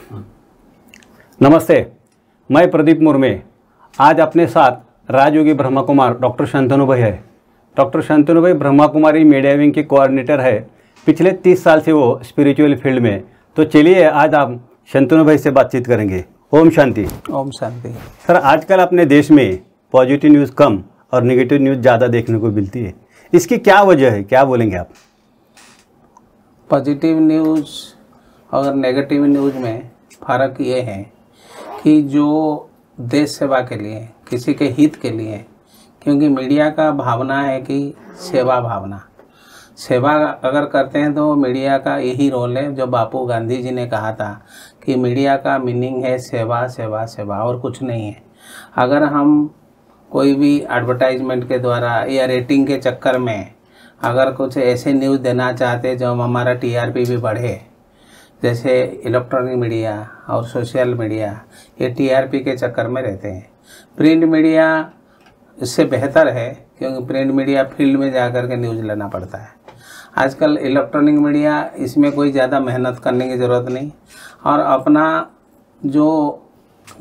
नमस्ते, मैं प्रदीप मुर्मे। आज अपने साथ राजयोगी ब्रह्मा कुमार डॉक्टर शांतनु भाई है। डॉक्टर शांतनु भाई ब्रह्मा कुमारी मीडिया विंग के कोऑर्डिनेटर है। पिछले 30 साल से वो स्पिरिचुअल फील्ड में। तो चलिए आज आप शांतनु भाई से बातचीत करेंगे। ओम शांति। ओम शांति। सर, आजकल अपने देश में पॉजिटिव न्यूज़ कम और नेगेटिव न्यूज़ ज़्यादा देखने को मिलती है। इसकी क्या वजह है, क्या बोलेंगे आप? पॉजिटिव न्यूज़ और नेगेटिव न्यूज़ में फ़र्क ये है कि जो देश सेवा के लिए, किसी के हित के लिए, क्योंकि मीडिया का भावना है कि सेवा भावना, सेवा अगर करते हैं तो मीडिया का यही रोल है। जो बापू गांधी जी ने कहा था कि मीडिया का मीनिंग है सेवा सेवा सेवा और कुछ नहीं है। अगर हम कोई भी एडवर्टाइजमेंट के द्वारा या रेटिंग के चक्कर में अगर कुछ ऐसे न्यूज़ देना चाहते जो हमारा टीआरपी भी बढ़े, जैसे इलेक्ट्रॉनिक मीडिया और सोशल मीडिया, ये टीआरपी के चक्कर में रहते हैं। प्रिंट मीडिया इससे बेहतर है क्योंकि प्रिंट मीडिया फील्ड में जाकर के न्यूज़ लेना पड़ता है। आजकल इलेक्ट्रॉनिक मीडिया, इसमें कोई ज़्यादा मेहनत करने की ज़रूरत नहीं और अपना जो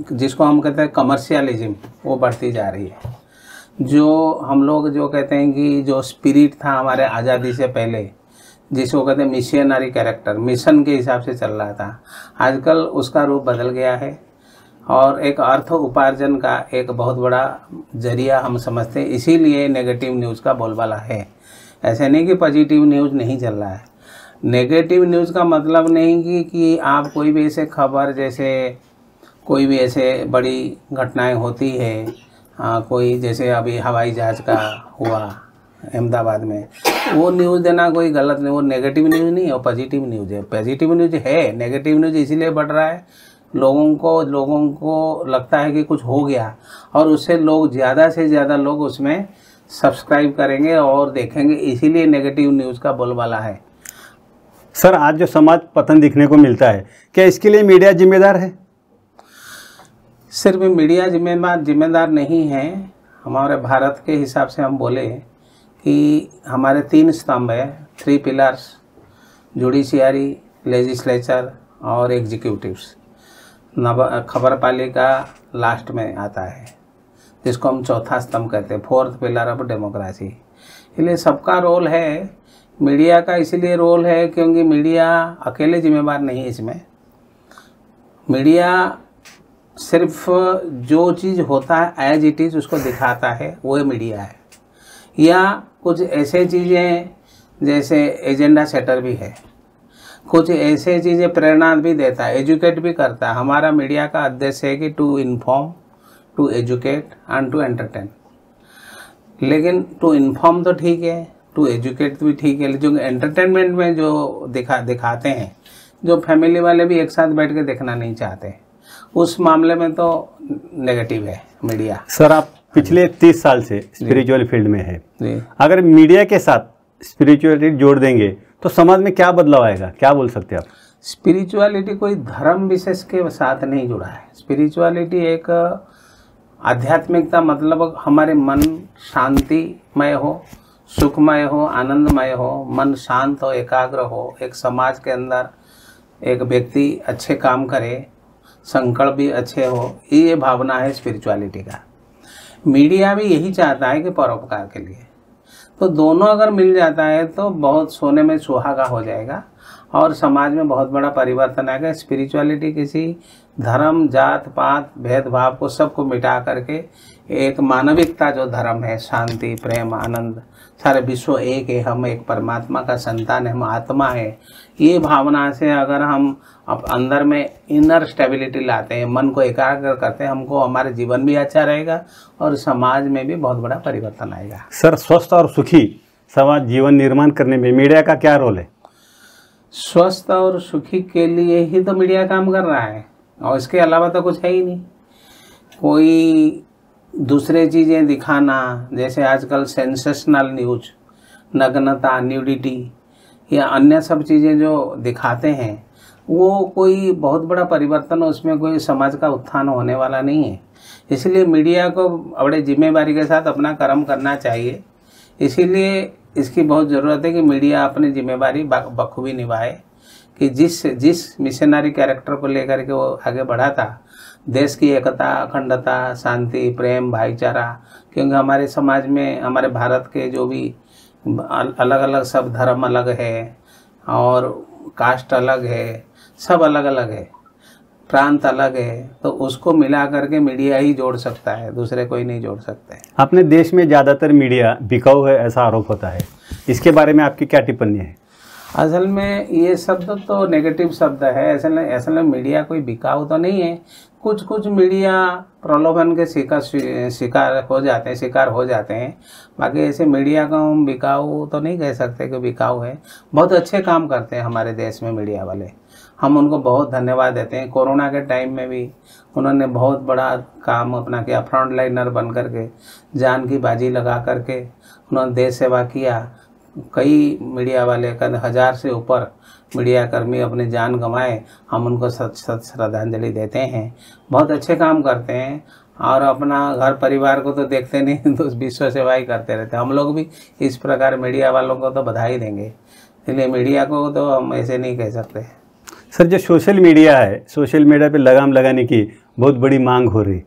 जिसको हम कहते हैं कमर्शियलिज्म, वो बढ़ती जा रही है। जो हम लोग जो कहते हैं कि जो स्पिरिट था हमारे आज़ादी से पहले, जिसको कहते हैं मिशनरी कैरेक्टर, मिशन के हिसाब से चल रहा था, आजकल उसका रूप बदल गया है और एक अर्थ उपार्जन का एक बहुत बड़ा जरिया हम समझते हैं। इसीलिए नेगेटिव न्यूज़ का बोलबाला है। ऐसे नहीं कि पॉजिटिव न्यूज़ नहीं चल रहा है। नेगेटिव न्यूज़ का मतलब नहीं कि आप कोई भी ऐसे खबर, जैसे कोई भी ऐसे बड़ी घटनाएं होती है, कोई जैसे अभी हवाई जहाज़ का हुआ अहमदाबाद में, वो न्यूज़ देना कोई गलत नहीं, वो नेगेटिव न्यूज़ नहीं है, वो पॉजिटिव न्यूज़ है। पॉजिटिव न्यूज़ है, नेगेटिव न्यूज़ इसीलिए बढ़ रहा है, लोगों को लगता है कि कुछ हो गया और उससे लोग ज़्यादा से ज़्यादा लोग उसमें सब्सक्राइब करेंगे और देखेंगे, इसीलिए नेगेटिव न्यूज़ का बोलबाला है। सर, आज जो समाज पतन दिखने को मिलता है, क्या इसके लिए मीडिया जिम्मेदार है? सिर्फ मीडिया जिम्मेदार नहीं है। हमारे भारत के हिसाब से हम बोले कि हमारे 3 स्तंभ है, 3 पिलर्स, जुडिशियरी, लेजिस्लेचर और एग्जीक्यूटिव्स। खबरपालिका लास्ट में आता है, जिसको हम चौथा स्तंभ कहते हैं, 4th पिलर ऑफ डेमोक्रेसी। इसलिए सबका रोल है। मीडिया का इसीलिए रोल है क्योंकि मीडिया अकेले जिम्मेदार नहीं है इसमें। मीडिया सिर्फ जो चीज़ होता है एज इट इज़ उसको दिखाता है, वो मीडिया है। या कुछ ऐसे चीज़ें जैसे एजेंडा सेटर भी है, कुछ ऐसे चीज़ें प्रेरणा भी देता है, एजुकेट भी करता है। हमारा मीडिया का उद्देश्य है कि to inform, to educate and to entertain. लेकिन टू इन्फॉर्म तो ठीक है, टू एजुकेट भी ठीक है, जो एंटरटेनमेंट में जो दिखाते हैं, जो फैमिली वाले भी एक साथ बैठ के देखना नहीं चाहते, उस मामले में तो नेगेटिव है मीडिया। सर, आप पिछले 30 साल से स्पिरिचुअल फील्ड में है। जी। अगर मीडिया के साथ स्पिरिचुअलिटी जोड़ देंगे तो समाज में क्या बदलाव आएगा, क्या बोल सकते हैं आप? स्पिरिचुअलिटी कोई धर्म विशेष के साथ नहीं जुड़ा है। स्पिरिचुअलिटी एक आध्यात्मिकता, मतलब हमारे मन शांतिमय हो, सुखमय हो, आनंदमय हो, मन शांत हो, एकाग्र हो, एक समाज के अंदर एक व्यक्ति अच्छे काम करे, संकल्प भी अच्छे हो, ये भावना है स्पिरिचुअलिटी का। मीडिया भी यही चाहता है कि परोपकार के लिए। तो दोनों अगर मिल जाता है तो बहुत सोने में सुहागा हो जाएगा और समाज में बहुत बड़ा परिवर्तन आएगा। स्पिरिचुअलिटी किसी धर्म, जात पात, भेदभाव को सबको मिटा करके एक मानविकता, जो धर्म है, शांति, प्रेम, आनंद, सारे विश्व एक है, हम एक परमात्मा का संतान है, हम आत्मा है, ये भावना से अगर हम अब अंदर में इनर स्टेबिलिटी लाते हैं, मन को एकाग्र करते हैं, हमको हमारे जीवन भी अच्छा रहेगा और समाज में भी बहुत बड़ा परिवर्तन आएगा। सर, स्वस्थ और सुखी समाज जीवन निर्माण करने में मीडिया का क्या रोल है? स्वस्थ और सुखी के लिए ही तो मीडिया काम कर रहा है और इसके अलावा तो कुछ है ही नहीं। कोई दूसरे चीज़ें दिखाना, जैसे आजकल सेंसेशनल न्यूज, नग्नता, न्यूडिटी या अन्य सब चीज़ें जो दिखाते हैं, वो कोई बहुत बड़ा परिवर्तन, उसमें कोई समाज का उत्थान होने वाला नहीं है। इसलिए मीडिया को बड़े जिम्मेदारी के साथ अपना कर्म करना चाहिए। इसीलिए इसकी बहुत ज़रूरत है कि मीडिया अपनी जिम्मेदारी बखूबी निभाए, कि जिस मिशनरी कैरेक्टर को लेकर के वो आगे बढ़ा था, देश की एकता, अखंडता, शांति, प्रेम, भाईचारा, क्योंकि हमारे समाज में, हमारे भारत के जो भी अलग अलग सब धर्म अलग है और कास्ट अलग है, सब अलग अलग है, प्रांत अलग है, तो उसको मिला करके मीडिया ही जोड़ सकता है, दूसरे कोई नहीं जोड़ सकते। अपने देश में ज़्यादातर मीडिया बिकाऊ है ऐसा आरोप होता है, इसके बारे में आपकी क्या टिप्पणी है? असल में ये शब्द तो नेगेटिव शब्द है। असल में मीडिया कोई बिकाऊ तो नहीं है। कुछ मीडिया प्रलोभन के शिकार हो जाते हैं। बाकी ऐसे मीडिया को हम बिकाऊ तो नहीं कह सकते कि बिकाऊ है। बहुत अच्छे काम करते हैं हमारे देश में मीडिया वाले, हम उनको बहुत धन्यवाद देते हैं। कोरोना के टाइम में भी उन्होंने बहुत बड़ा काम अपना किया, फ्रंट लाइनर बन करके जान की बाजी लगा करके उन्होंने देश सेवा किया। कई मीडिया वाले 1000 से ऊपर मीडिया कर्मी अपने जान गंवाए, हम उनको सत श्रद्धांजलि देते हैं। बहुत अच्छे काम करते हैं और अपना घर परिवार को तो देखते नहीं, तो विश्व सेवा ही करते रहते हैं। हम लोग भी इस प्रकार मीडिया वालों को तो बधाई देंगे, इसलिए मीडिया को तो हम ऐसे नहीं कह सकते। सर, जो सोशल मीडिया है, सोशल मीडिया पे लगाम लगाने की बहुत बड़ी मांग हो रही,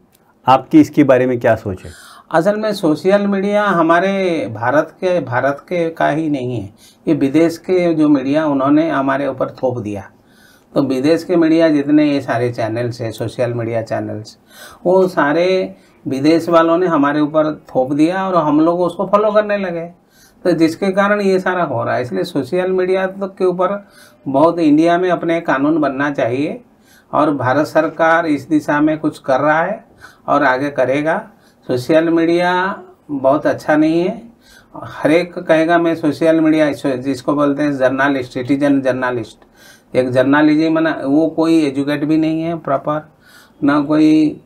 आपकी इसके बारे में क्या सोच है? असल में सोशल मीडिया हमारे भारत के का ही नहीं है, ये विदेश के जो मीडिया उन्होंने हमारे ऊपर थोप दिया। तो विदेश के मीडिया जितने ये सारे चैनल्स हैं, सोशल मीडिया चैनल्स, वो सारे विदेश वालों ने हमारे ऊपर थोप दिया और हम लोग उसको फॉलो करने लगे, तो जिसके कारण ये सारा हो रहा है। इसलिए सोशल मीडिया के ऊपर बहुत इंडिया में अपने कानून बनना चाहिए और भारत सरकार इस दिशा में कुछ कर रहा है और आगे करेगा। सोशल मीडिया बहुत अच्छा नहीं है। हर एक कहेगा मैं सोशल मीडिया, जिसको बोलते हैं जर्नलिस्ट, सिटीजन जर्नलिस्ट, एक जर्नलिज्म है ना, वो कोई एजुकेट भी नहीं है प्रॉपर, ना कोई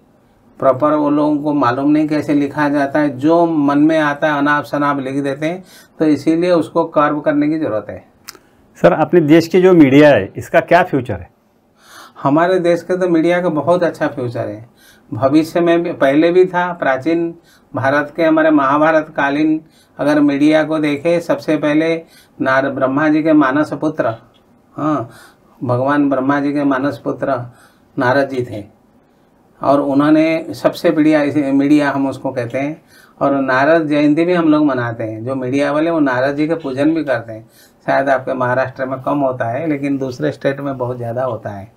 प्रॉपर वो लोगों को मालूम नहीं कैसे लिखा जाता है, जो मन में आता है अनाप शनाप लिख देते हैं। तो इसीलिए उसको कर्व करने की ज़रूरत है। सर, अपने देश की जो मीडिया है इसका क्या फ्यूचर है? हमारे देश के तो मीडिया का बहुत अच्छा फ्यूचर है। भविष्य में भी, पहले भी था। प्राचीन भारत के हमारे महाभारत कालीन अगर मीडिया को देखे, सबसे पहले ब्रह्मा जी के मानस पुत्र, हाँ, भगवान ब्रह्मा जी के मानस पुत्र नारद जी थे और उन्होंने सबसे बढ़िया मीडिया हम उसको कहते हैं। और नारद जयंती भी हम लोग मनाते हैं। जो मीडिया वाले वो नारद जी का पूजन भी करते हैं। शायद आपके महाराष्ट्र में कम होता है, लेकिन दूसरे स्टेट में बहुत ज़्यादा होता है।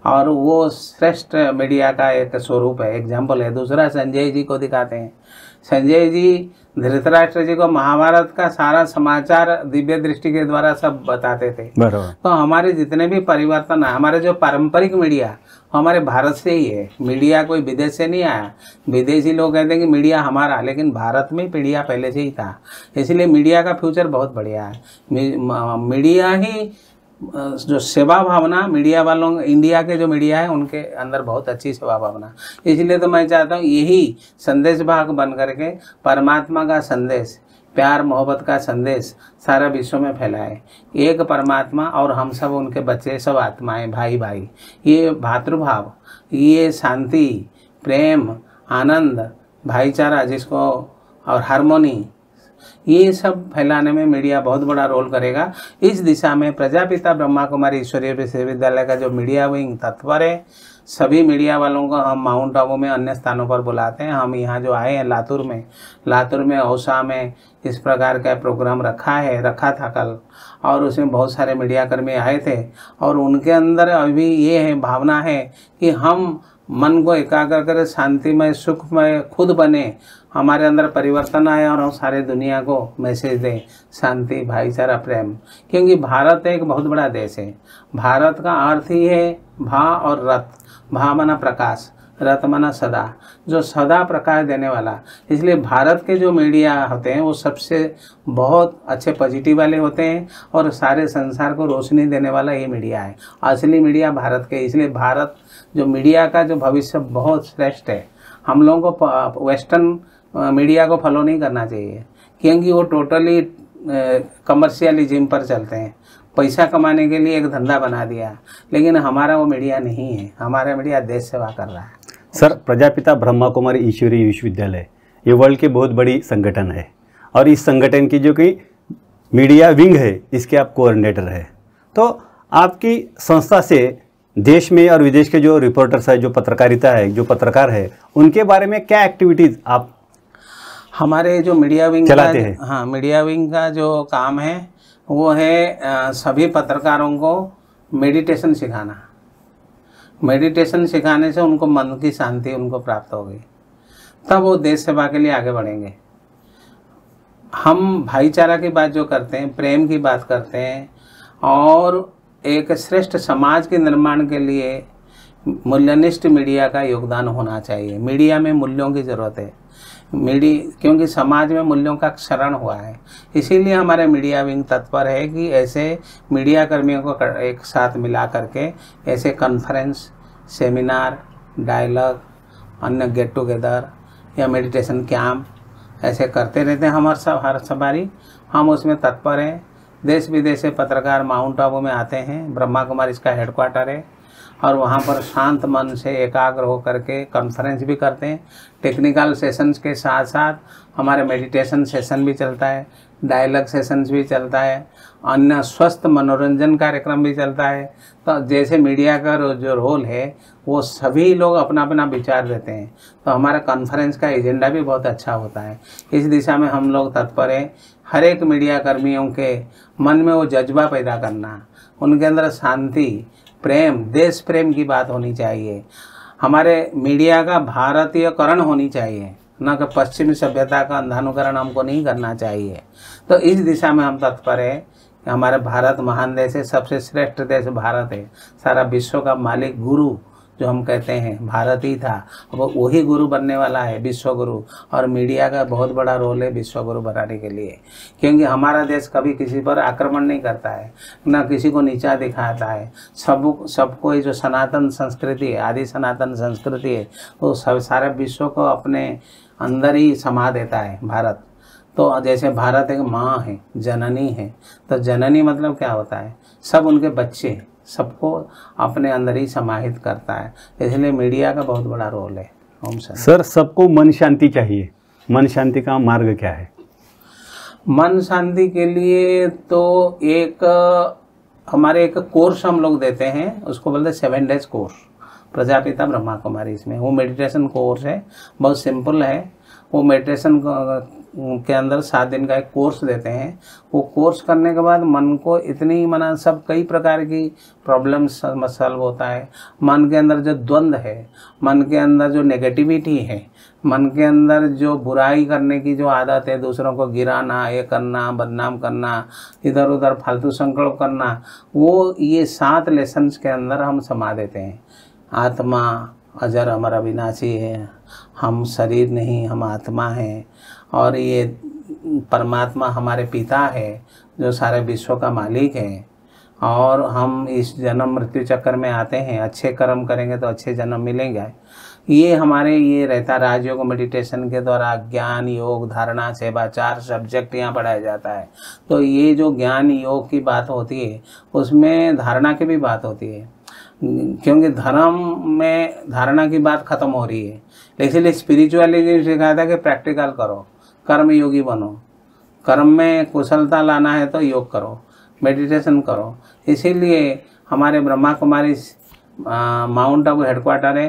और वो श्रेष्ठ मीडिया का एक स्वरूप है, एग्जाम्पल है। दूसरा संजय जी को दिखाते हैं। संजय जी धृतराष्ट्र जी को महाभारत का सारा समाचार दिव्य दृष्टि के द्वारा सब बताते थे। तो हमारे जितने भी परिवर्तन है, हमारे जो पारंपरिक मीडिया हमारे भारत से ही है। मीडिया कोई विदेश से नहीं आया। विदेशी लोग कहते हैं कि मीडिया हमारा, लेकिन भारत में मीडिया पहले से ही था। इसलिए मीडिया का फ्यूचर बहुत बढ़िया है। मीडिया ही जो सेवा भावना मीडिया वालों, इंडिया के जो मीडिया है उनके अंदर बहुत अच्छी सेवा भावना। इसलिए तो मैं चाहता हूँ यही संदेश भाग बन करके परमात्मा का संदेश, प्यार मोहब्बत का संदेश सारा विश्व में फैलाए। एक परमात्मा और हम सब उनके बच्चे, सब आत्माएं, भाई भाई, ये भातृभाव, ये शांति, प्रेम, आनंद, भाईचारा जिसको और हारमोनी, ये सब फैलाने में मीडिया बहुत बड़ा रोल करेगा। इस दिशा में प्रजापिता ब्रह्मा कुमारी ईश्वरीय विश्वविद्यालय का जो मीडिया विंग तत्पर है। सभी मीडिया वालों को हम माउंट आबू में अन्य स्थानों पर बुलाते हैं। हम यहाँ जो आए हैं लातूर में औसा में इस प्रकार का प्रोग्राम रखा था कल, और उसमें बहुत सारे मीडिया कर्मी आए थे और उनके अंदर अभी ये है भावना है कि हम मन को एकाग्र करें, शांतिमय सुखमय खुद बने, हमारे अंदर परिवर्तन आए और हम सारे दुनिया को मैसेज दें शांति, भाईचारा, प्रेम। क्योंकि भारत एक बहुत बड़ा देश है। भारत का अर्थ ही है भा और रत। भा माना प्रकाश, रत माना सदा, जो सदा प्रकाश देने वाला। इसलिए भारत के जो मीडिया होते हैं वो सबसे बहुत अच्छे पॉजिटिव वाले होते हैं और सारे संसार को रोशनी देने वाला ये मीडिया है। असली मीडिया भारत के। इसलिए भारत जो मीडिया का जो भविष्य बहुत श्रेष्ठ है। हम लोगों को वेस्टर्न मीडिया को फॉलो नहीं करना चाहिए, क्योंकि वो टोटली कमर्शियलिज्म पर चलते हैं। पैसा कमाने के लिए एक धंधा बना दिया, लेकिन हमारा वो मीडिया नहीं है। हमारा मीडिया देश सेवा कर रहा है। सर, प्रजापिता ब्रह्मा कुमारी ईश्वरीय विश्वविद्यालय ये वर्ल्ड की बहुत बड़ी संगठन है और इस संगठन की जो कि मीडिया विंग है इसके आप कोऑर्डिनेटर है। तो आपकी संस्था से देश में और विदेश के जो रिपोर्टर्स है, जो पत्रकारिता है, जो पत्रकार है, उनके बारे में क्या एक्टिविटीज़ आप हमारे जो मीडिया विंग चलाते हैं? हाँ, मीडिया विंग का जो काम है वो है सभी पत्रकारों को मेडिटेशन सिखाना। मेडिटेशन सिखाने से उनको मन की शांति उनको प्राप्त होगी, तब वो देश सेवा के लिए आगे बढ़ेंगे। हम भाईचारा की बात जो करते हैं, प्रेम की बात करते हैं, और एक श्रेष्ठ समाज के निर्माण के लिए मूल्यनिष्ठ मीडिया का योगदान होना चाहिए। मीडिया में मूल्यों की ज़रूरत है, क्योंकि समाज में मूल्यों का क्षरण हुआ है। इसीलिए हमारे मीडिया विंग तत्पर है कि ऐसे मीडिया कर्मियों को एक साथ मिला करके ऐसे कॉन्फ्रेंस, सेमिनार, डायलॉग, अन्य गेट टुगेदर या मेडिटेशन कैंप ऐसे करते रहते हैं। हर सवारी हम उसमें तत्पर हैं। देश विदेश से पत्रकार माउंट आबू में आते हैं। ब्रह्मा कुमारी इसका हेडक्वार्टर है, और वहाँ पर शांत मन से एकाग्र होकर के कॉन्फ्रेंस भी करते हैं। टेक्निकल सेशंस के साथ साथ हमारे मेडिटेशन सेशन भी चलता है, डायलॉग सेशंस भी चलता है, अन्य स्वस्थ मनोरंजन कार्यक्रम भी चलता है। तो जैसे मीडिया का जो रोल है वो सभी लोग अपना अपना विचार देते हैं, तो हमारा कॉन्फ्रेंस का एजेंडा भी बहुत अच्छा होता है। इस दिशा में हम लोग तत्पर हैं। हर एक मीडिया कर्मियों के मन में वो जज्बा पैदा करना, उनके अंदर शांति, प्रेम, देश प्रेम की बात होनी चाहिए। हमारे मीडिया का भारतीयकरण होनी चाहिए, न कि पश्चिमी सभ्यता का अंधानुकरण हमको नहीं करना चाहिए। तो इस दिशा में हम तत्पर है। हमारे भारत महान देश है, सबसे श्रेष्ठ देश भारत है। सारा विश्व का मालिक गुरु जो हम कहते हैं भारत ही था, वो वही गुरु बनने वाला है, विश्व गुरु। और मीडिया का बहुत बड़ा रोल है विश्व गुरु बनाने के लिए, क्योंकि हमारा देश कभी किसी पर आक्रमण नहीं करता है, ना किसी को नीचा दिखाता है। सबको ये जो सनातन संस्कृति है, आदि सनातन संस्कृति है, वो सारे विश्व को अपने अंदर ही समा देता है भारत। तो जैसे भारत एक माँ है, जननी है, तो जननी मतलब क्या होता है? सब उनके बच्चे, सबको अपने अंदर ही समाहित करता है। इसलिए मीडिया का बहुत बड़ा रोल है। ओम शांति। सर, सबको मन शांति चाहिए। मन शांति का मार्ग क्या है? मन शांति के लिए तो हमारे एक कोर्स हम लोग देते हैं, उसको बोलते हैं 7 डेज कोर्स, प्रजापिता ब्रह्मा कुमारी। इसमें वो मेडिटेशन कोर्स है, बहुत सिंपल है। वो मेडिटेशन के अंदर 7 दिन का एक कोर्स देते हैं। वो कोर्स करने के बाद मन को इतनी सब कई प्रकार की प्रॉब्लम्स सॉल्व होता है। मन के अंदर जो द्वंद्व है, मन के अंदर जो नेगेटिविटी है, मन के अंदर जो बुराई करने की जो आदत है, दूसरों को गिराना, ये करना, बदनाम करना, इधर उधर फालतू संकल्प करना, वो ये 7 लेसन्स के अंदर हम समा देते हैं। आत्मा अजर अमर अविनाशी है, हम शरीर नहीं, हम आत्मा हैं, और ये परमात्मा हमारे पिता है जो सारे विश्व का मालिक है, और हम इस जन्म मृत्यु चक्कर में आते हैं। अच्छे कर्म करेंगे तो अच्छे जन्म मिलेंगे। ये हमारे ये रहता राजयोग मेडिटेशन के द्वारा ज्ञान, योग, धारणा, सेवा, 4 सब्जेक्ट यहाँ पढ़ाया जाता है। तो ये जो ज्ञान योग की बात होती है, उसमें धारणा की भी बात होती है, क्योंकि धर्म में धारणा की बात खत्म हो रही है। इसलिए स्पिरिचुअलिटी सिखाया था कि प्रैक्टिकल करो, कर्म योगी बनो, कर्म में कुशलता लाना है तो योग करो, मेडिटेशन करो। इसीलिए हमारे ब्रह्मा कुमारी माउंट आबू हेडक्वार्टर है।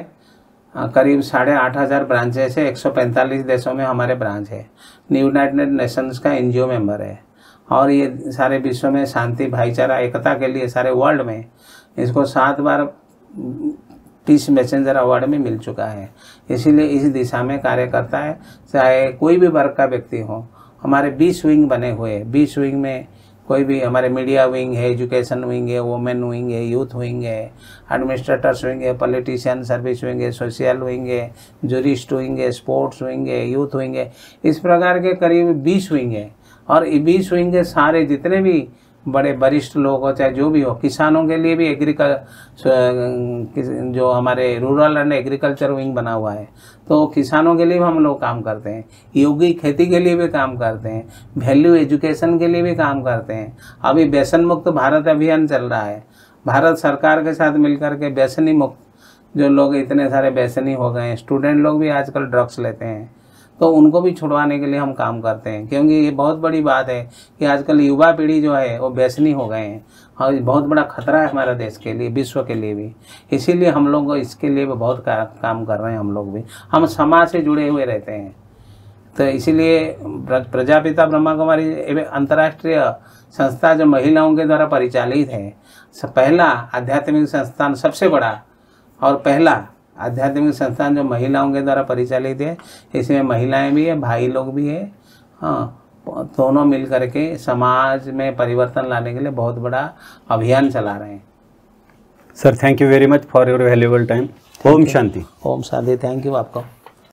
करीब 8,500 ब्रांचेस है, 145 देशों में हमारे ब्रांच है। यूनाइटेड नेशंस का NGO मेंबर है, और ये सारे विश्व में शांति, भाईचारा, एकता के लिए सारे वर्ल्ड में इसको 7 बार पीस मैसेंजर अवार्ड में मिल चुका है। इसीलिए इस दिशा में कार्य करता है। चाहे कोई भी वर्ग का व्यक्ति हो, हमारे 20 विंग बने हुए हैं। 20 विंग में कोई भी, हमारे मीडिया विंग है, एजुकेशन विंग है, वुमेन विंग है, यूथ विंग है, एडमिनिस्ट्रेटर्स विंग है, पॉलिटिशियन सर्विस विंग है, सोशल विंग है, जूरिस्ट विंग है, स्पोर्ट्स विंग है, यूथ विंग है। इस प्रकार के करीब 20 विंग है। और 20 विंग के सारे जितने भी बड़े वरिष्ठ लोग हो, चाहे जो भी हो, किसानों के लिए भी जो हमारे रूरल एंड एग्रीकल्चर विंग बना हुआ है, तो किसानों के लिए भी हम लोग काम करते हैं। योगी खेती के लिए भी काम करते हैं, वैल्यू एजुकेशन के लिए भी काम करते हैं। अभी व्यसन मुक्त भारत अभियान चल रहा है। भारत सरकार के साथ मिलकर के व्यसनी मुक्त, जो लोग इतने सारे व्यसनी हो गए हैं, स्टूडेंट लोग भी आजकल ड्रग्स लेते हैं, तो उनको भी छुड़वाने के लिए हम काम करते हैं, क्योंकि ये बहुत बड़ी बात है कि आजकल युवा पीढ़ी जो है वो व्यसनी हो गए हैं और बहुत बड़ा खतरा है हमारे देश के लिए, विश्व के लिए भी। इसीलिए हम लोग इसके लिए भी बहुत काम कर रहे हैं। हम लोग भी, हम समाज से जुड़े हुए रहते हैं, तो इसीलिए प्रजापिता ब्रह्मा कुमारी अंतर्राष्ट्रीय संस्था जो महिलाओं के द्वारा परिचालित है, पहला आध्यात्मिक संस्थान, सबसे बड़ा और पहला आध्यात्मिक संस्थान जो महिलाओं के द्वारा परिचालित है। इसमें महिलाएं भी है, भाई लोग भी है, हाँ, दोनों मिल करके समाज में परिवर्तन लाने के लिए बहुत बड़ा अभियान चला रहे हैं। Sir, thank you very much for your valuable time. ओम शांति। ओम शांति। थैंक यू आपको।